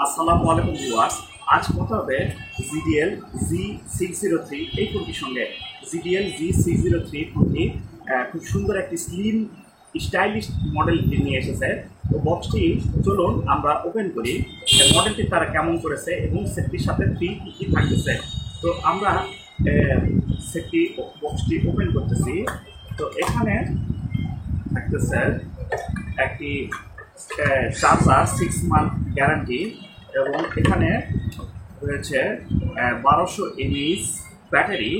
আসসালামু আলাইকুম ভিউয়ার্স। আজ কথা হবে জিডিএল G603 এই ফোনটির সঙ্গে। জিডিএল G603 ফোনটি খুব সুন্দর একটি স্লিম স্টাইলিশ মডেল নিয়ে এসেছে। তো বক্সটি চলুন আমরা ওপেন করি, মডেলটি তারা কেমন করেছে এবং সেটটির সাথে ফ্রি কী কী থাকতেছে। তো আমরা সেটটি বক্সটি ওপেন করতেছি। তো এখানে থাকতেছে একটি চার্জার 6 মান্থ গ্যারান্টি এবং এখানে রয়েছে 1200 mAh ব্যাটারি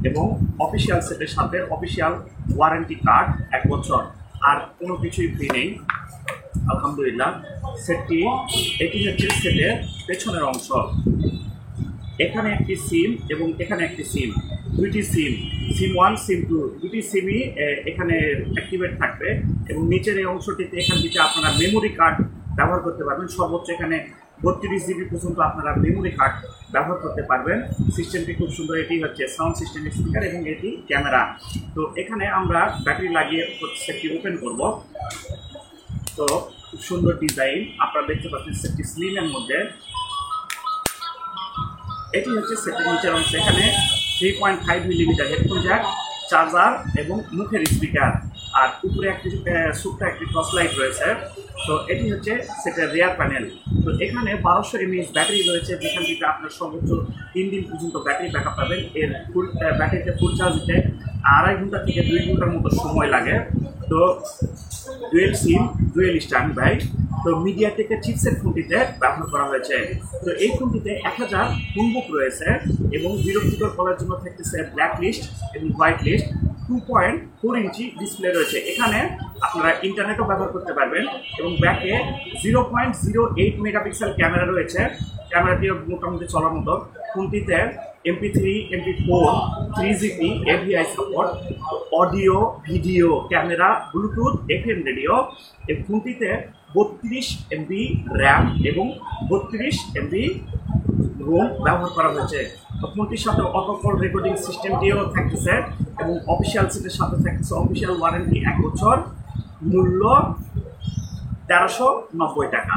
এবং অফিসিয়াল সেটের সাথে অফিসিয়াল ওয়ারেন্টি কার্ড 1 বছর, আর কোনো কিছুই ফ্রি নেই আলহামদুলিল্লাহ। এটি হচ্ছে সেটের পেছনের অংশ। এখানে একটি সিম এবং এখানে একটি সিম, দুইটি সিম 1 সিম 2 দুটি সিমই এখানে অ্যাক্টিভেট থাকবে এবং নিচের এই অংশটিতে এখানটিতে আপনারা মেমোরি কার্ড ব্যবহার করতে পারবেন। সর্বোচ্চ এখানে 32 জিবি পর্যন্ত আপনারা মেমোরি কার্ড ব্যবহার করতে পারবেন। সিস্টেমটি খুব সুন্দর। এটি হচ্ছে সাউন্ড সিস্টেম স্পিকার এবং এটি ক্যামেরা। তো এখানে আমরা ব্যাটারি লাগিয়ে সেটটি ওপেন করব। তো খুব সুন্দর ডিজাইন আপনারা দেখতে পাচ্ছেন সেটটি স্লিমের মধ্যে। এটি হচ্ছে সেটের নিচের অংশ। এখানে 3.5 মিলিমিটার হেডফোন জ্যাক, চার্জার এবং মুখের স্পিকার, আর উপরে একটি ছোট্ট একটি টর্চ লাইট রয়েছে। তো এটি হচ্ছে সেটের রেয়ার প্যানেল। তো এখানে 1200 mAh ব্যাটারি রয়েছে, যেখান থেকে আপনার সর্বোচ্চ 3 দিন পর্যন্ত ব্যাটারি ব্যাকআপ পাবেন। এর ব্যাটারিতে ফুল চার্জ দিতে 2.5 ঘন্টা থেকে 2 ঘন্টার মতো সময় লাগে। তো ডুয়েল সিম ডুয়েল স্ট্যান্ড বাই। তো মিডিয়াটেকের চিপসেট ফোনটিতে ব্যবহার করা হয়েছে। তো এই ফোনটিতে 1000 হুমবুক রয়েছে এবং বিরক্তিকর করার জন্য থাকতেছে ব্ল্যাক লিস্ট এবং হোয়াইট লিস্ট। 2.4 ইঞ্চি ডিসপ্লে রয়েছে। এখানে আপনারা ইন্টারনেটও ব্যবহার করতে পারবেন এবং ব্যাকে 0.08 মেগাপিক্সেল ক্যামেরা রয়েছে। ক্যামেরাটিও মোটামুটি চলার মতো। ফোনটিতে MP3 MP4 3GP AVI support, audio video camera, Bluetooth, FM radio. এই ফোনটিতে 32 MB র্যাম এবং 32 MB রোম ব্যবহার করা হয়েছে। তো ফোনটির সাথে অটো কল রেকর্ডিং সিস্টেমটিও থাকতেছে এবং অফিসিয়াল সেটের সাথে থাকতেছে অফিসিয়াল ওয়ারেন্টি 1 বছর। মূল্য 1390 টাকা।